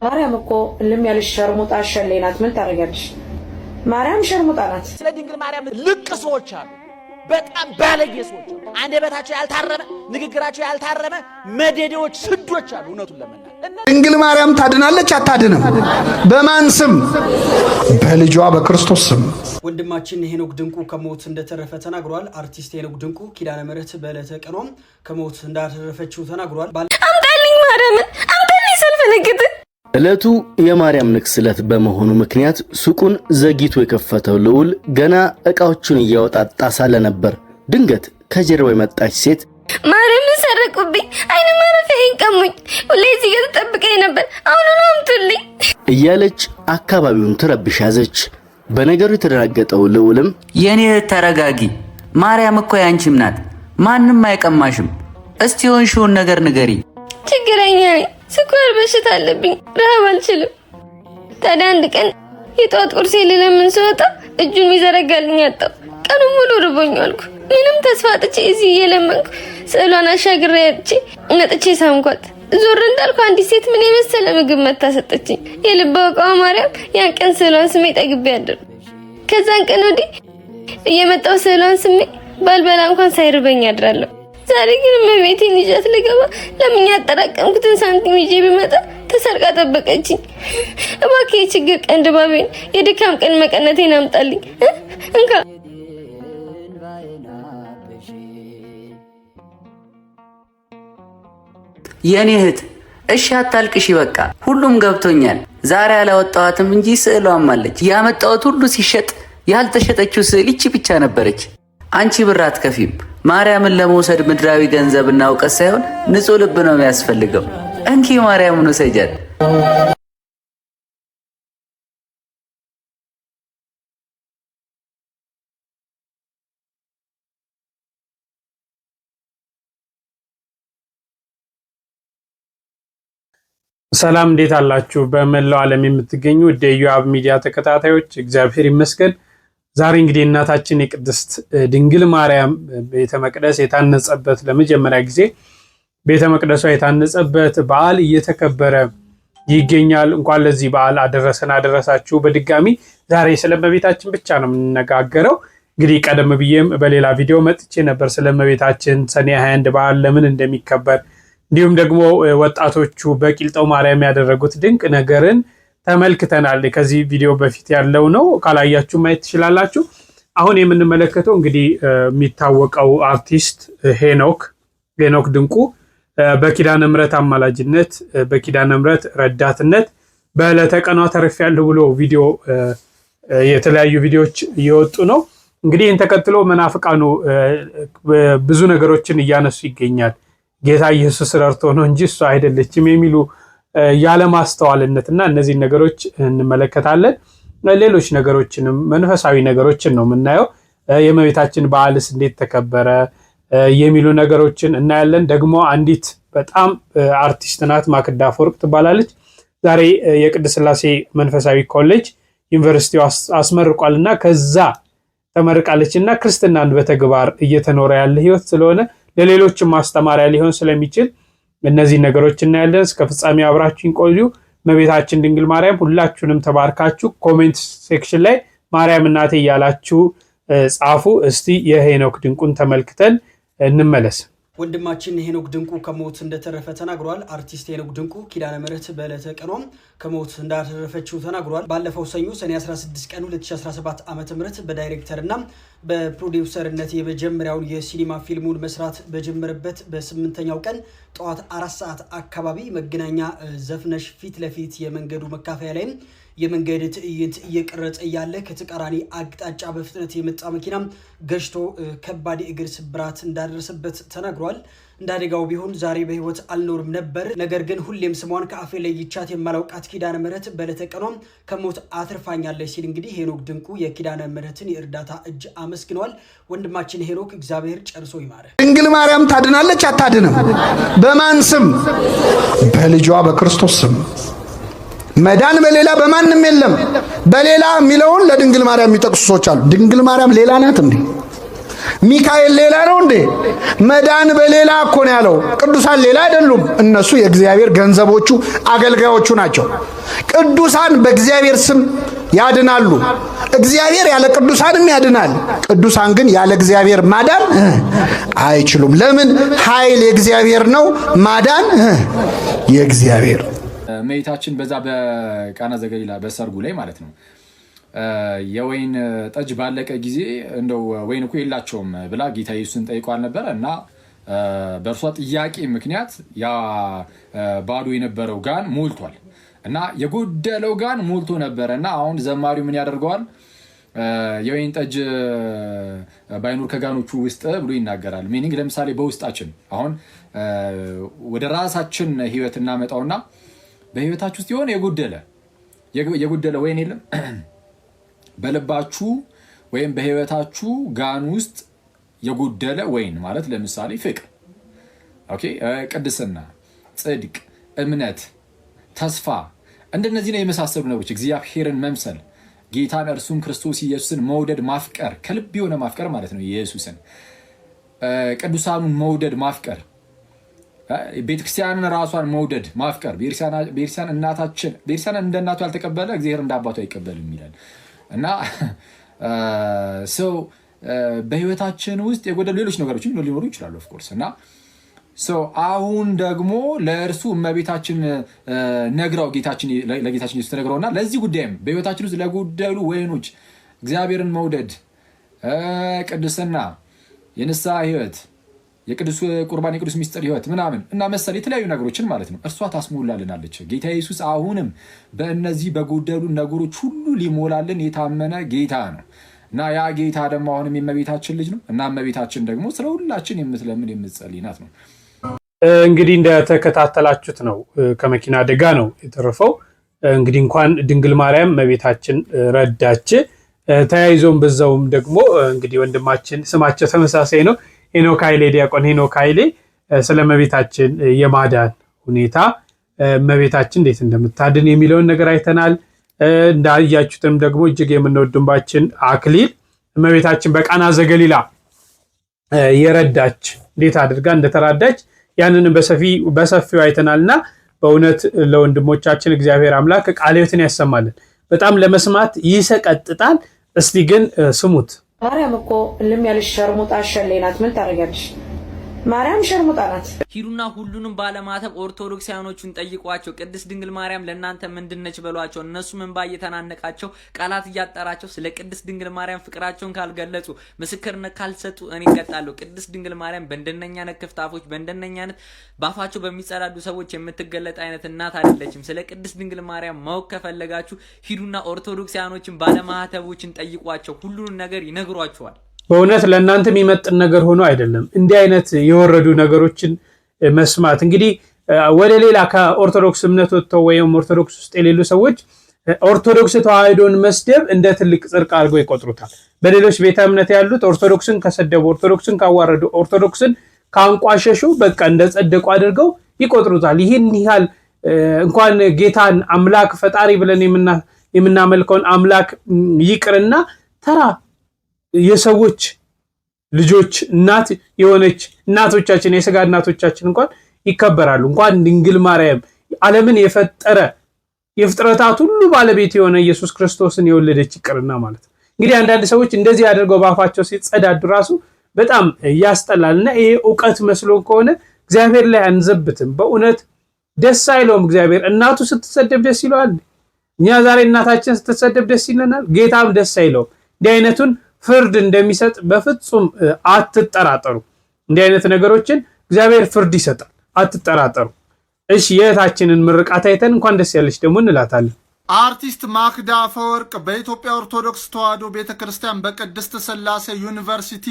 ማርያም እኮ እልም ያለሽ ሸርሙጣ ሸሌናት ምን ታረጋለሽ? ማርያም ሸርሙጣ ናት። ስለ ድንግል ማርያም ልቅ ሰዎች አሉ፣ በጣም ባለጌ ሰዎች አሉ፣ አንደበታቸው ያልታረመ ንግግራቸው ያልታረመ መደዴዎች ስዶች አሉ። እውነቱን ለመናገር ድንግል ማርያም ታድናለች አታድንም? በማን ስም? በልጇ በክርስቶስ ስም። ወንድማችን ሄኖክ ድንቁ ከሞት እንደተረፈ ተናግሯል። አርቲስት ሄኖክ ድንቁ ኪዳነ ምሕረት በዕለተ ቀኗም ከሞት እንዳተረፈችው ተናግሯል። አምጣልኝ ማርያምን አምጣልኝ ሰልፈነግጥ ዕለቱ የማርያም ንግስ ዕለት በመሆኑ ምክንያት ሱቁን ዘግይቶ የከፈተው ልዑል ገና ዕቃዎቹን እያወጣጣ ሳለ ነበር ድንገት ከጀርባው የመጣች ሴት ማርያምን ሰረቁብኝ፣ አይነ ማረፊያዬን ቀሙኝ፣ ሁሌ እዚህ ጋር ተጠብቀኝ ነበር፣ አሁን አምጡልኝ እያለች አካባቢውን ትረብሽ ያዘች። በነገሩ የተደናገጠው ልዑልም የኔ ተረጋጊ፣ ማርያም እኮ ያንቺም ናት፣ ማንም አይቀማሽም፣ እስቲ ሆንሽውን ነገር ንገሪ። ችግረኛ ነኝ፣ ስኳር በሽታ አለብኝ፣ ረሃብ አልችልም። ታዲያ አንድ ቀን የጧት ቁርሴ ልለምን ስወጣ እጁን ይዘረጋልኝ አጣሁ። ቀኑን ሙሉ ርቦኝ ዋልኩ። ምንም ተስፋ አጥቼ እዚህ እየለመንኩ ስዕሏን አሻግሬ አይቼ መጥቼ ሳምኳት። ዞር እንዳልኩ አንዲት ሴት ምን የመሰለ ምግብ መታ ሰጠችኝ። የልብ አውቃዋ ማርያም ያን ቀን ስዕሏን ስሜ ጠግቤ አደርኩ። ከዛን ቀን ወዲህ እየመጣሁ ስዕሏን ስሜ ባልበላ እንኳን ሳይርበኝ አድራለሁ። ዛሬ ግን እመቤቴን ይዣት ልገባ ለምን ያጠራቀምኩትን ሳንቲም ይዤ ብመጣ ተሰርቃ ጠበቀችኝ። እባክህ የችግር ቀን ድባቤን የድካም ቀን መቀነቴን አምጣልኝ እንካ። የኔ እህት እሺ አታልቅሺ፣ በቃ ሁሉም ገብቶኛል። ዛሬ አላወጣኋትም እንጂ ስዕሏም አለች። ያመጣሁት ሁሉ ሲሸጥ ያልተሸጠችው ስዕል ይቺ ብቻ ነበረች። አንቺ ብር አትከፊም። ማርያምን ለመውሰድ ምድራዊ ገንዘብና እውቀት ሳይሆን ንጹህ ልብ ነው የሚያስፈልገው። እንኪ ማርያምን ውሰጃት። ሰላም እንዴት አላችሁ? በመላው ዓለም የምትገኙ የኢዮአብ ሚዲያ ተከታታዮች እግዚአብሔር ይመስገን። ዛሬ እንግዲህ እናታችን የቅድስት ድንግል ማርያም ቤተ መቅደስ የታነጸበት ለመጀመሪያ ጊዜ ቤተ መቅደሷ የታነጸበት በዓል እየተከበረ ይገኛል። እንኳን ለዚህ በዓል አደረሰን አደረሳችሁ። በድጋሚ ዛሬ ስለ እመቤታችን ብቻ ነው የምንነጋገረው። እንግዲህ ቀደም ብዬም በሌላ ቪዲዮ መጥቼ ነበር ስለ እመቤታችን ሰኔ 21 በዓል ለምን እንደሚከበር እንዲሁም ደግሞ ወጣቶቹ በቂልጠው ማርያም ያደረጉት ድንቅ ነገርን ተመልክተናል። ከዚህ ቪዲዮ በፊት ያለው ነው፣ ካላያችሁ ማየት ትችላላችሁ። አሁን የምንመለከተው እንግዲህ የሚታወቀው አርቲስት ሄኖክ ድንቁ በኪዳነ ምሕረት አማላጅነት በኪዳነ ምሕረት ረዳትነት በዕለተ ቀኗ ተርፌያለሁ ብሎ ቪዲዮ የተለያዩ ቪዲዮዎች እየወጡ ነው። እንግዲህ ይህን ተከትሎ መናፍቃኑ ብዙ ነገሮችን እያነሱ ይገኛል። ጌታ ኢየሱስ ረድቶ ነው እንጂ እሷ አይደለችም የሚሉ ያለማስተዋልነትና እነዚህን ነገሮች እንመለከታለን። ሌሎች ነገሮችንም መንፈሳዊ ነገሮችን ነው የምናየው። የእመቤታችን በዓልስ እንዴት ተከበረ የሚሉ ነገሮችን እናያለን። ደግሞ አንዲት በጣም አርቲስት ናት፣ ማክዳ አፈወርቅ ትባላለች። ዛሬ የቅድስት ሥላሴ መንፈሳዊ ኮሌጅ ዩኒቨርሲቲው አስመርቋልና ከዛ ተመርቃለችና ክርስትናን በተግባር እየተኖረ ያለ ህይወት ስለሆነ ለሌሎችም ማስተማሪያ ሊሆን ስለሚችል እነዚህ ነገሮች እናያለን። እስከ ፍጻሜ አብራችሁን ቆዩ። እመቤታችን ድንግል ማርያም ሁላችሁንም ተባርካችሁ ኮሜንት ሴክሽን ላይ ማርያም እናቴ እያላችሁ ጻፉ። እስቲ የሄኖክ ድንቁን ተመልክተን እንመለስ። ወንድማችን ሄኖክ ድንቁ ከሞት እንደተረፈ ተናግሯል። አርቲስት ሄኖክ ድንቁ ኪዳነ ምሕረት በዕለተ ቀኗም ከሞት እንዳተረፈችው ተናግሯል። ባለፈው ሰኞ ሰኔ 16 ቀን 2017 ዓ.ም በዳይሬክተርና በፕሮዲውሰርነት የመጀመሪያውን የሲኒማ ፊልሙን መስራት በጀመረበት በ8ኛው ቀን ጠዋት 4 ሰዓት አካባቢ መገናኛ ዘፍነሽ ፊት ለፊት የመንገዱ መካፈያ ላይ የመንገድ ትዕይንት እየቀረጸ ያለ ከተቃራኒ አቅጣጫ በፍጥነት የመጣ መኪና ገጭቶ ከባድ እግር ስብራት እንዳደረሰበት ተናግሯል። እንዳደጋው ቢሆን ዛሬ በህይወት አልኖርም ነበር፣ ነገር ግን ሁሌም ስሟን ከአፌ ለይቻት የማላውቃት ኪዳነ ምሕረት በዕለተ ቀኗም ከሞት አትርፋኛለች ሲል እንግዲህ ሄኖክ ድንቁ የኪዳነ ምሕረትን የእርዳታ እጅ አመስግኗል። ወንድማችን ሄኖክ እግዚአብሔር ጨርሶ ይማረ። ድንግል ማርያም ታድናለች አታድንም? በማን ስም? በልጇ በክርስቶስ ስም። መዳን በሌላ በማንም የለም። በሌላ የሚለውን ለድንግል ማርያም የሚጠቅሱ ሰዎች አሉ። ድንግል ማርያም ሌላ ናት እንዴ? ሚካኤል ሌላ ነው እንዴ? መዳን በሌላ እኮ ነው ያለው። ቅዱሳን ሌላ አይደሉም። እነሱ የእግዚአብሔር ገንዘቦቹ አገልጋዮቹ ናቸው። ቅዱሳን በእግዚአብሔር ስም ያድናሉ። እግዚአብሔር ያለ ቅዱሳንም ያድናል። ቅዱሳን ግን ያለ እግዚአብሔር ማዳን አይችሉም። ለምን? ኃይል የእግዚአብሔር ነው፣ ማዳን የእግዚአብሔር። እመቤታችን በዛ በቃና ዘገሊላ በሰርጉ ላይ ማለት ነው የወይን ጠጅ ባለቀ ጊዜ እንደው ወይን እኮ የላቸውም ብላ ጌታ ኢየሱስን ጠይቋል ነበር እና በእርሷ ጥያቄ ምክንያት ያ ባዶ የነበረው ጋን ሞልቷል እና የጎደለው ጋን ሞልቶ ነበር እና አሁን ዘማሪው ምን ያደርገዋል? የወይን ጠጅ ባይኖር ከጋኖቹ ውስጥ ብሎ ይናገራል። ሚኒንግ ለምሳሌ በውስጣችን አሁን ወደ ራሳችን ህይወት እናመጣውና በህይወታችሁ ውስጥ የሆነ የጎደለ ወይን የለም? በልባችሁ ወይም በህይወታችሁ ጋን ውስጥ የጎደለ ወይን ማለት ለምሳሌ ፍቅር፣ ኦኬ፣ ቅድስና፣ ጽድቅ፣ እምነት፣ ተስፋ እንደነዚህ ነው የመሳሰሉ ነገሮች እግዚአብሔርን መምሰል ጌታን እርሱም ክርስቶስ ኢየሱስን መውደድ ማፍቀር ከልብ የሆነ ማፍቀር ማለት ነው። ኢየሱስን ቅዱሳኑን መውደድ ማፍቀር ቤተክርስቲያንን ራሷን መውደድ ማፍቀር ቤተክርስቲያን እናታችን ቤተክርስቲያን እንደ እናቱ ያልተቀበለ እግዚአብሔር እንደ አባቱ አይቀበልም ይላል እና ሰው በህይወታችን ውስጥ የጎደሉ ሌሎች ነገሮችን ሊኖሩ ይችላሉ ኦፍ ኮርስ እና አሁን ደግሞ ለእርሱ እመቤታችን ነግራው ለጌታችን ኢየሱስ ተነግረውና ለዚህ ጉዳይም በህይወታችን ውስጥ ለጎደሉ ወይኖች እግዚአብሔርን መውደድ፣ ቅድስና፣ የንስሐ ህይወት፣ የቅዱስ ቁርባን፣ የቅዱስ ሚስጥር ህይወት ምናምን እና መሰል የተለያዩ ነገሮችን ማለት ነው እርሷ ታስሞላልናለች። ጌታ ኢየሱስ አሁንም በእነዚህ በጎደሉ ነገሮች ሁሉ ሊሞላልን የታመነ ጌታ ነው እና ያ ጌታ ደግሞ አሁንም የእመቤታችን ልጅ ነው እና እመቤታችን ደግሞ ስለ ሁላችን የምትለምን የምትጸልይ ናት ነው። እንግዲህ እንደተከታተላችሁት ነው ከመኪና አደጋ ነው የተረፈው። እንግዲህ እንኳን ድንግል ማርያም እመቤታችን ረዳች። ተያይዞም በዛውም ደግሞ እንግዲህ ወንድማችን ስማቸው ተመሳሳይ ነው ሄኖክ ኃይሌ ዲያቆን ሄኖክ ኃይሌ ስለ እመቤታችን የማዳን ሁኔታ እመቤታችን እንዴት እንደምታድን የሚለውን ነገር አይተናል። እንዳያችሁትም ደግሞ እጅግ የምንወድባችን አክሊል እመቤታችን በቃና ዘገሊላ የረዳች እንዴት አድርጋ እንደተራዳች ያንንም በሰፊው አይተናልና በእውነት ለወንድሞቻችን እግዚአብሔር አምላክ ቃለ ሕይወትን ያሰማልን። በጣም ለመስማት ይሰቀጥጣል። እስቲ ግን ስሙት። ማርያም እኮ እልም ያለሽ ሸርሙጣ ሸሌ ናት። ምን ታደርጋለሽ? ማርያም ሸርሙጣ ናት። ሂዱና ሁሉንም ባለማተብ ኦርቶዶክሳውያኖቹን ጠይቋቸው። ቅድስት ድንግል ማርያም ለእናንተ ምንድነች በሏቸው። እነሱ ምን እየተናነቃቸው ቃላት እያጠራቸው ስለ ቅድስት ድንግል ማርያም ፍቅራቸውን ካልገለጹ ምስክርነት ካልሰጡ እኔ እቀጣለሁ። ቅድስት ድንግል ማርያም በእንደነኛ ክፍታፎች በእንደነኛነት ባፋቸው በሚጸዳዱ ሰዎች የምትገለጥ አይነት እናት አይደለችም። ስለ ቅድስት ድንግል ማርያም ማወቅ ከፈለጋችሁ ሂዱና ኦርቶዶክሳውያኖችን ባለማተቦችን ጠይቋቸው። ሁሉንም ነገር ይነግሯቸዋል። በእውነት ለእናንተ የሚመጥን ነገር ሆኖ አይደለም እንዲህ አይነት የወረዱ ነገሮችን መስማት። እንግዲህ ወደ ሌላ ከኦርቶዶክስ እምነት ወጥተው ወይም ኦርቶዶክስ ውስጥ የሌሉ ሰዎች ኦርቶዶክስ ተዋህዶን መስደብ እንደ ትልቅ ጽድቅ አድርገው ይቆጥሩታል። በሌሎች ቤተ እምነት ያሉት ኦርቶዶክስን ከሰደቡ፣ ኦርቶዶክስን ካዋረዱ፣ ኦርቶዶክስን ካንቋሸሹ በቃ እንደ ጸደቁ አድርገው ይቆጥሩታል። ይህን ያህል እንኳን ጌታን አምላክ ፈጣሪ ብለን የምናመልከውን አምላክ ይቅርና ተራ የሰዎች ልጆች እናት የሆነች እናቶቻችን የሥጋ እናቶቻችን እንኳን ይከበራሉ። እንኳን ድንግል ማርያም ዓለምን የፈጠረ የፍጥረታት ሁሉ ባለቤት የሆነ ኢየሱስ ክርስቶስን የወለደች ይቅርና ማለት ነው። እንግዲህ አንዳንድ ሰዎች እንደዚህ አድርገው ባፋቸው ሲጸዳዱ ራሱ በጣም ያስጠላልና ይሄ ዕውቀት መስሎን ከሆነ እግዚአብሔር ላይ አንዘብትም። በእውነት ደስ አይለውም እግዚአብሔር። እናቱ ስትሰደብ ደስ ይለዋል። እኛ ዛሬ እናታችን ስትሰደብ ደስ ይለናል። ጌታም ደስ አይለውም። እንዲህ አይነቱን ፍርድ እንደሚሰጥ በፍጹም አትጠራጠሩ። እንዲህ አይነት ነገሮችን እግዚአብሔር ፍርድ ይሰጣል፣ አትጠራጠሩ። እሺ የእህታችንን ምርቃት አይተን እንኳን ደስ ያለሽ ደግሞ እንላታለን። አርቲስት ማክዳ አፈወርቅ በኢትዮጵያ ኦርቶዶክስ ተዋሕዶ ቤተክርስቲያን በቅድስት ሥላሴ ዩኒቨርሲቲ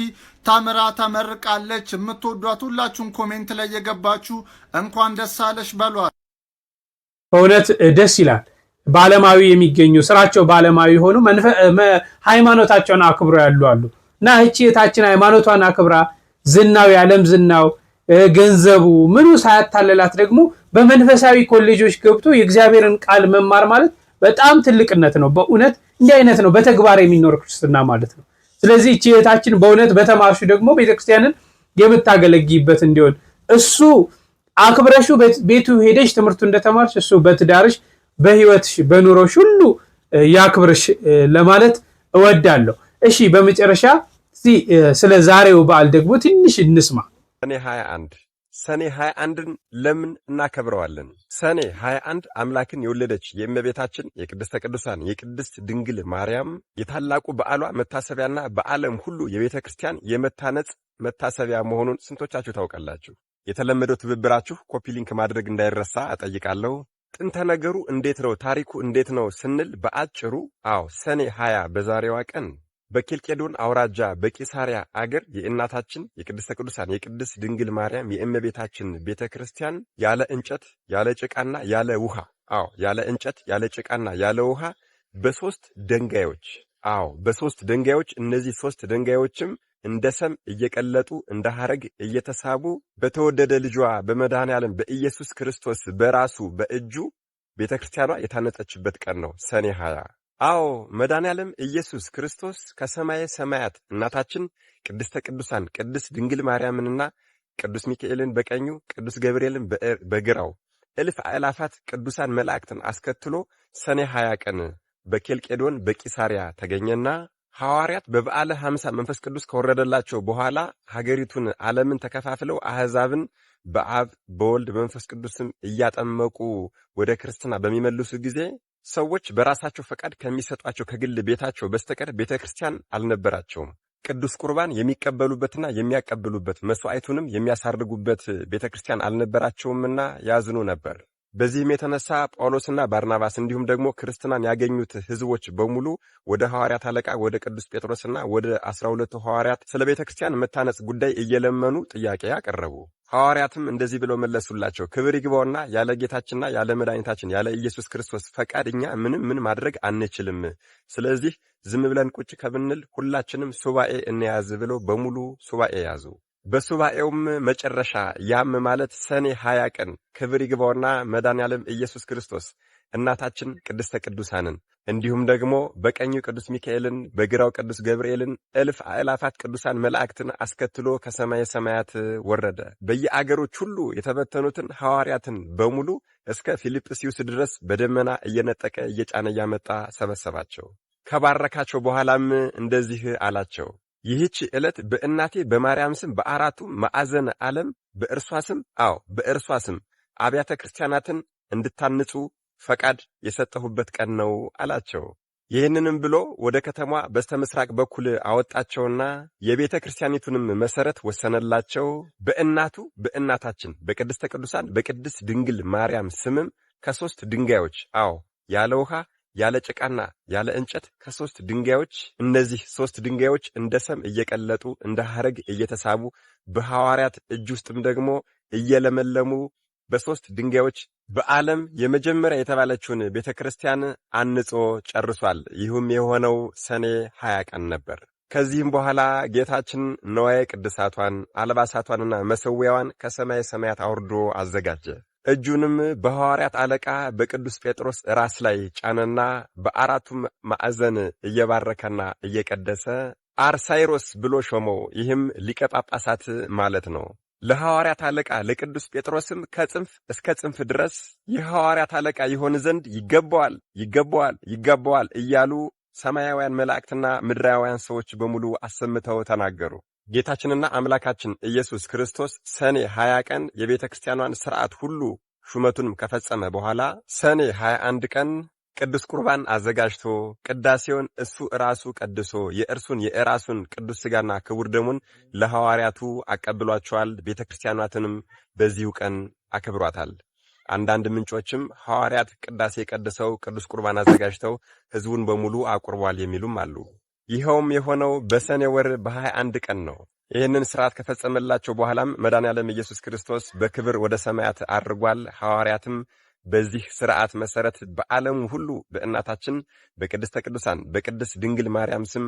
ተምራ ተመርቃለች። የምትወዷት ሁላችሁም ኮሜንት ላይ የገባችሁ እንኳን ደስ አለሽ በሏል። በእውነት ደስ ይላል። ባለማዊ የሚገኙ ስራቸው ባለማዊ ሆኑ ሃይማኖታቸውን አክብሮ ያሉ አሉ እና እቺ እህታችን ሃይማኖቷን አክብራ ዝናው ያለም ዝናው ገንዘቡ ምኑ ሳያታለላት ደግሞ በመንፈሳዊ ኮሌጆች ገብቶ የእግዚአብሔርን ቃል መማር ማለት በጣም ትልቅነት ነው። በእውነት እንዲህ አይነት ነው በተግባር የሚኖር ክርስትና ማለት ነው። ስለዚህ እቺ እህታችን በእውነት በተማርሹ ደግሞ ቤተክርስቲያንን የምታገለግይበት እንዲሆን እሱ አክብረሹ ቤቱ ሄደሽ ትምህርቱ እንደተማርሽ እሱ በትዳርሽ በህይወትሽ በኑሮሽ ሁሉ ያክብርሽ ለማለት እወዳለሁ። እሺ በመጨረሻ ስለ ዛሬው በዓል ደግሞ ትንሽ እንስማ። ሰኔ 21ን ለምን እናከብረዋለን? ሰኔ 21 አምላክን የወለደች የእመቤታችን የቅድስተ ቅዱሳን የቅድስት ድንግል ማርያም የታላቁ በዓሏ መታሰቢያና በዓለም ሁሉ የቤተ ክርስቲያን የመታነጽ መታሰቢያ መሆኑን ስንቶቻችሁ ታውቃላችሁ? የተለመደው ትብብራችሁ ኮፒ ሊንክ ማድረግ እንዳይረሳ እጠይቃለሁ። ጥንተ ነገሩ እንዴት ነው? ታሪኩ እንዴት ነው ስንል በአጭሩ ሰኔ 20 በዛሬዋ ቀን በኬልቄዶን አውራጃ በቂሳሪያ አገር የእናታችን የቅድስተ ቅዱሳን የቅድስት ድንግል ማርያም የእመቤታችን ቤተ ክርስቲያን ያለ እንጨት ያለ ጭቃና ያለ ውሃ ያለ እንጨት ያለ ጭቃና ያለ ውሃ በሶስት ድንጋዮች እነዚህ ሶስት ድንጋዮችም እንደ ሰም እየቀለጡ እንደ ሐረግ እየተሳቡ በተወደደ ልጇ በመድኃኔዓለም በኢየሱስ ክርስቶስ በራሱ በእጁ ቤተ ክርስቲያኗ የታነጸችበት ቀን ነው ሰኔ 20። መድኃኔዓለም ኢየሱስ ክርስቶስ ከሰማየ ሰማያት እናታችን ቅድስተ ቅዱሳን ቅድስት ድንግል ማርያምንና ቅዱስ ሚካኤልን በቀኙ ቅዱስ ገብርኤልን በግራው እልፍ አእላፋት ቅዱሳን መላእክትን አስከትሎ ሰኔ 20 ቀን በኬልቄዶን በቂሳሪያ ተገኘና ሐዋርያት በበዓለ 50 መንፈስ ቅዱስ ከወረደላቸው በኋላ ሀገሪቱን ዓለምን ተከፋፍለው አሕዛብን በአብ በወልድ በመንፈስ ቅዱስም እያጠመቁ ወደ ክርስትና በሚመልሱ ጊዜ ሰዎች በራሳቸው ፈቃድ ከሚሰጧቸው ከግል ቤታቸው በስተቀር ቤተክርስቲያን አልነበራቸውም። ቅዱስ ቁርባን የሚቀበሉበትና የሚያቀብሉበት መስዋዕቱንም የሚያሳርጉበት ቤተክርስቲያን አልነበራቸውምና ያዝኑ ነበር። በዚህም የተነሳ ጳውሎስና ባርናባስ እንዲሁም ደግሞ ክርስትናን ያገኙት ሕዝቦች በሙሉ ወደ ሐዋርያት አለቃ ወደ ቅዱስ ጴጥሮስና ወደ 12ቱ ሐዋርያት ስለ ቤተክርስቲያን መታነጽ ጉዳይ እየለመኑ ጥያቄ አቀረቡ። ሐዋርያትም እንደዚህ ብለው መለሱላቸው፣ ክብር ይግባውና ያለ ጌታችንና ያለ መድኃኒታችን ያለ ኢየሱስ ክርስቶስ ፈቃድ እኛ ምን ማድረግ አንችልም። ስለዚህ ዝም ብለን ቁጭ ከብንል ሁላችንም ሱባኤ እንያዝ ብለው በሙሉ ሱባኤ ያዙ። በሱባኤውም መጨረሻ ያም ማለት ሰኔ 20 ቀን ክብር ይግባውና መድኃኔዓለም ኢየሱስ ክርስቶስ እናታችን ቅድስተ ቅዱሳንን እንዲሁም ደግሞ በቀኙ ቅዱስ ሚካኤልን በግራው ቅዱስ ገብርኤልን እልፍ አእላፋት ቅዱሳን መላእክትን አስከትሎ ከሰማየ ሰማያት ወረደ። በየአገሮች ሁሉ የተበተኑትን ሐዋርያትን በሙሉ እስከ ፊልጵስዩስ ድረስ በደመና እየነጠቀ እየጫነ እያመጣ ሰበሰባቸው። ከባረካቸው በኋላም እንደዚህ አላቸው፣ ይህች ዕለት በእናቴ በማርያም ስም በአራቱ ማዕዘነ ዓለም በእርሷ ስም አብያተ ክርስቲያናትን እንድታንጹ ፈቃድ የሰጠሁበት ቀን ነው አላቸው። ይህንንም ብሎ ወደ ከተማ በስተምስራቅ በኩል አወጣቸውና የቤተ ክርስቲያኒቱንም መሰረት ወሰነላቸው። በእናታችን በቅድስተ ቅዱሳን በቅድስት ድንግል ማርያም ስምም ከሶስት ድንጋዮች ያለ ውሃ ያለ ጭቃና ያለ እንጨት ከሶስት ድንጋዮች እነዚህ ሶስት ድንጋዮች እንደ ሰም እየቀለጡ እንደ ሐረግ እየተሳቡ በሐዋርያት እጅ ውስጥም ደግሞ እየለመለሙ በሶስት ድንጋዮች በዓለም የመጀመሪያ የተባለችውን ቤተክርስቲያን አንጾ ጨርሷል። ይህም የሆነው ሰኔ 20 ቀን ነበር። ከዚህም በኋላ ጌታችን ነዋየ ቅድሳቷን አልባሳቷንና መሠዊያዋን ከሰማየ ሰማያት አውርዶ አዘጋጀ። እጁንም በሐዋርያት አለቃ በቅዱስ ጴጥሮስ ራስ ላይ ጫነና በአራቱም ማዕዘን እየባረከና እየቀደሰ አርሳይሮስ ብሎ ሾመው። ይህም ሊቀ ጳጳሳት ማለት ነው። ለሐዋርያት አለቃ ለቅዱስ ጴጥሮስም ከጽንፍ እስከ ጽንፍ ድረስ የሐዋርያት አለቃ ይሆን ዘንድ ይገባዋል እያሉ ሰማያውያን መላእክትና ምድራውያን ሰዎች በሙሉ አሰምተው ተናገሩ። ጌታችንና አምላካችን ኢየሱስ ክርስቶስ ሰኔ 20 ቀን የቤተ ክርስቲያኗን ሥርዓት ሁሉ ሹመቱንም ከፈጸመ በኋላ ሰኔ 21 ቀን ቅዱስ ቁርባን አዘጋጅቶ ቅዳሴውን እሱ ራሱ ቀድሶ የራሱን ቅዱስ ሥጋና ክቡር ደሙን ለሐዋርያቱ አቀብሏቸዋል። ቤተ ክርስቲያኗትንም በዚሁ ቀን አክብሯታል። አንዳንድ ምንጮችም ሐዋርያት ቅዳሴ ቀድሰው ቅዱስ ቁርባን አዘጋጅተው ሕዝቡን በሙሉ አቁርቧል የሚሉም አሉ። ይኸውም የሆነው በሰኔ ወር በ21 ቀን ነው። ይህንን ሥርዓት ከፈጸመላቸው በኋላም መድኃኔዓለም ኢየሱስ ክርስቶስ በክብር ወደ ሰማያት አድርጓል። ሐዋርያትም በዚህ ሥርዓት መሠረት በዓለሙ ሁሉ በእናታችን በቅድስተ ቅዱሳን በቅድስት ድንግል ማርያም ስም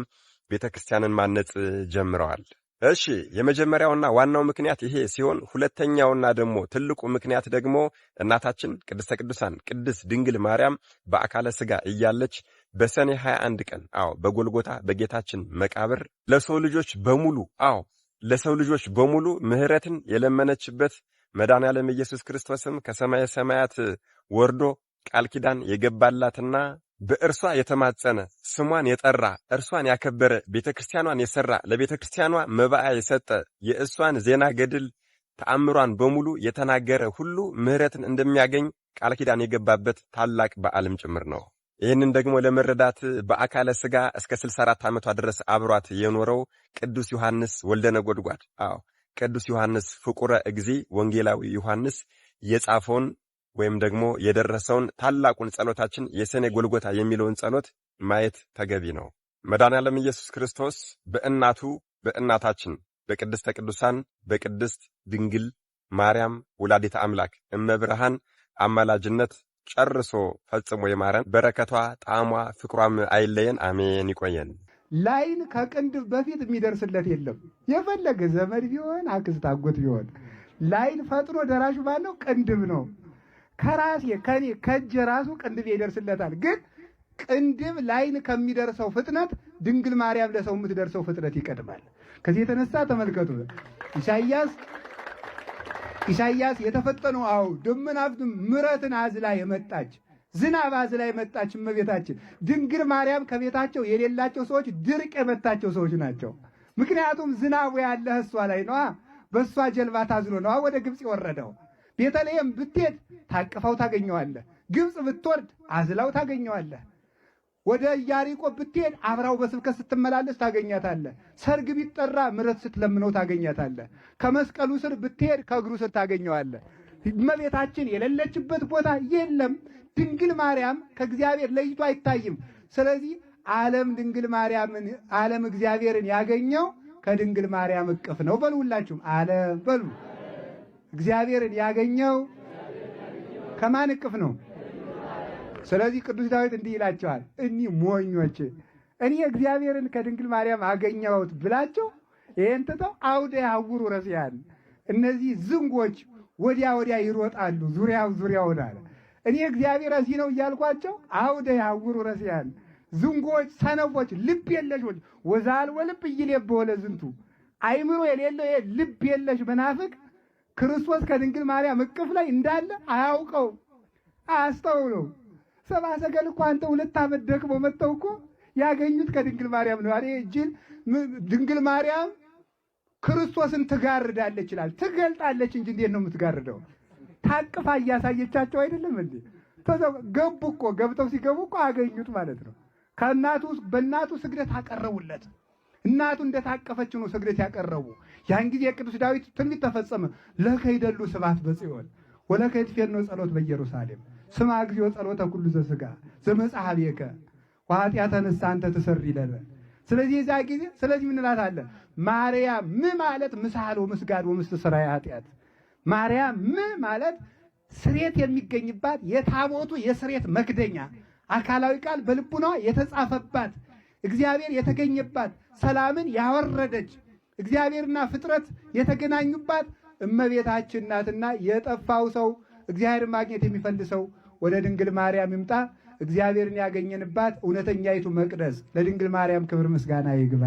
ቤተ ክርስቲያንን ማነጽ ጀምረዋል። እሺ፣ የመጀመሪያውና ዋናው ምክንያት ይሄ ሲሆን ሁለተኛውና ደግሞ ትልቁ ምክንያት ደግሞ እናታችን ቅድስተ ቅዱሳን ቅድስት ድንግል ማርያም በአካለ ሥጋ እያለች በሰኔ 21 ቀን በጎልጎታ በጌታችን መቃብር ለሰው ልጆች በሙሉ ለሰው ልጆች በሙሉ ምህረትን የለመነችበት መድኃኔዓለም ኢየሱስ ክርስቶስም ከሰማየ ሰማያት ወርዶ ቃል ኪዳን የገባላትና በእርሷ የተማጸነ ስሟን የጠራ እርሷን ያከበረ ቤተክርስቲያኗን የሰራ ለቤተክርስቲያኗ መባዓ የሰጠ የእሷን ዜና ገድል ተአምሯን በሙሉ የተናገረ ሁሉ ምህረትን እንደሚያገኝ ቃል ኪዳን የገባበት ታላቅ በዓልም ጭምር ነው። ይህንን ደግሞ ለመረዳት በአካለ ሥጋ እስከ 64 ዓመቷ ድረስ አብሯት የኖረው ቅዱስ ዮሐንስ ወልደ ነጎድጓድ ቅዱስ ዮሐንስ ፍቁረ እግዚ ወንጌላዊ ዮሐንስ የጻፈውን ወይም ደግሞ የደረሰውን ታላቁን ጸሎታችን የሰኔ ጎልጎታ የሚለውን ጸሎት ማየት ተገቢ ነው። መድኃኔዓለም ኢየሱስ ክርስቶስ በእናታችን በቅድስተ ቅዱሳን በቅድስት ድንግል ማርያም ወላዲተ አምላክ እመብርሃን አማላጅነት ጨርሶ ፈጽሞ የማረን በረከቷ ጣዕሟ ፍቅሯም አይለየን። አሜን። ይቆየን። ላይን ከቅንድብ በፊት የሚደርስለት የለም። የፈለገ ዘመድ ቢሆን አክስት አጎት ቢሆን ላይን ፈጥኖ ደራሹ ባለው ቅንድብ ነው። ከራሴ ከኔ ከእጄ ራሱ ቅንድብ ይደርስለታል። ግን ቅንድብ ላይን ከሚደርሰው ፍጥነት ድንግል ማርያም ለሰው የምትደርሰው ፍጥነት ይቀድማል። ከዚህ የተነሳ ተመልከቱ ኢሳይያስ የተፈጠነው ደመናት ምሕረትን አዝላ የመጣች ዝናብ አዝላ የመጣች እመቤታችን ድንግል ማርያም ከቤታቸው የሌላቸው ሰዎች ድርቅ የመታቸው ሰዎች ናቸው። ምክንያቱም ዝናቡ ያለ እሷ ላይ ነዋ። በእሷ ጀልባ ታዝሎ ነዋ ወደ ግብፅ የወረደው። ቤተልሔም ብትሄድ ታቅፈው ታገኘዋለህ። ግብፅ ብትወርድ አዝላው ታገኘዋለህ። ወደ ኢያሪቆ ብትሄድ አብራው በስብከት ስትመላለስ ታገኛታለህ። ሰርግ ቢጠራ ምሕረት ስትለምነው ታገኛታለህ። ከመስቀሉ ስር ብትሄድ ከእግሩ ስር ታገኘዋለህ። እመቤታችን የሌለችበት ቦታ የለም። ድንግል ማርያም ከእግዚአብሔር ለይቶ አይታይም። ስለዚህ ዓለም እግዚአብሔርን ያገኘው ከድንግል ማርያም እቅፍ ነው። በሉ ሁላችሁም ዓለም በሉ። እግዚአብሔርን ያገኘው ከማን እቅፍ ነው? ስለዚህ ቅዱስ ዳዊት እንዲህ ይላቸዋል፣ እኒህ ሞኞች እኔ እግዚአብሔርን ከድንግል ማርያም አገኘሁት ብላቸው ይህን ትተው አውደ ያውሩ ረሲያን እነዚህ ዝንጎች ወዲያ ይሮጣሉ ዙሪያውን አለ። እኔ እግዚአብሔር እዚህ ነው እያልኳቸው አውደ ያውሩ ረሲያን ዝንጎች፣ ሰነፎች፣ ልብ የለሾች ወዛልወ ልብ ይሌበ ለዝንቱ አይምሮ የሌለው ልብ የለሽ መናፍቅ ክርስቶስ ከድንግል ማርያም እቅፍ ላይ እንዳለ አያውቀው አያስተውለው። ሰብአ ሰገል እኮ አንተ 2 ዓመት ደክሞ መጥተው እኮ ያገኙት ከድንግል ማርያም ነው። አሬ እጅን ድንግል ማርያም ክርስቶስን ትጋርዳለች ይላል። ትገልጣለች እንጂ እንዴት ነው የምትጋርደው? ታቅፋ እያሳየቻቸው አይደለም እንዴ? ገብተው ሲገቡ እኮ አገኙት ማለት ነው። በእናቱ ስግደት አቀረቡለት። እናቱ እንደታቀፈች ነው ስግደት ያቀረቡ። ያን ጊዜ የቅዱስ ዳዊት ትንቢት ተፈጸመ። ለከ ይደሉ ስብሐት በጽዮን ወለከ ይትፌኖ ጸሎት በኢየሩሳሌም ስማ እግዚኦ ጸሎተ ኩሉ ዘሥጋ ዘመጽሐቤከ ወኃጢአተ ንስሐ አንተ ትሰሪ ለነ። ስለዚህ የዛ ጊዜ ምን እንላታለን? ማርያም ማለት ምሳሌ ወምስጋድ ወምስትስራይ ኃጢአት። ማርያም ማለት ስሬት የሚገኝባት የታቦቱ የስሬት መክደኛ አካላዊ ቃል በልቡና የተጻፈባት እግዚአብሔር የተገኘባት ሰላምን ያወረደች እግዚአብሔርና ፍጥረት የተገናኙባት እመቤታችን ናትና የጠፋው ሰው እግዚአብሔር ማግኘት የሚፈልሰው ወደ ድንግል ማርያም ይምጣ። እግዚአብሔርን ያገኘንባት እውነተኛይቱ መቅደስ ለድንግል ማርያም ክብር ምስጋና ይግባ።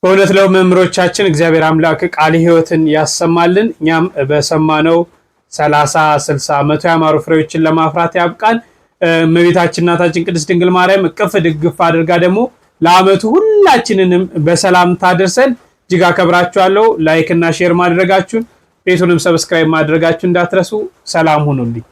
በእውነት ለመምህሮቻችን እግዚአብሔር አምላክ ቃለ ሕይወትን ያሰማልን። እኛም በሰማነው 30፣ 60፣ 100 ያማሩ ፍሬዎችን ለማፍራት ያብቃን። እመቤታችን እናታችን ቅድስት ድንግል ማርያም እቅፍ ድግፍ አድርጋ ደግሞ ለዓመቱ ሁላችንንም በሰላም ታደርሰን። እጅግ አከብራችኋለሁ። ላይክ እና ሼር ማድረጋችሁን ቤቱንም ሰብስክራይብ ማድረጋችሁን እንዳትረሱ። ሰላም ሁኑልኝ።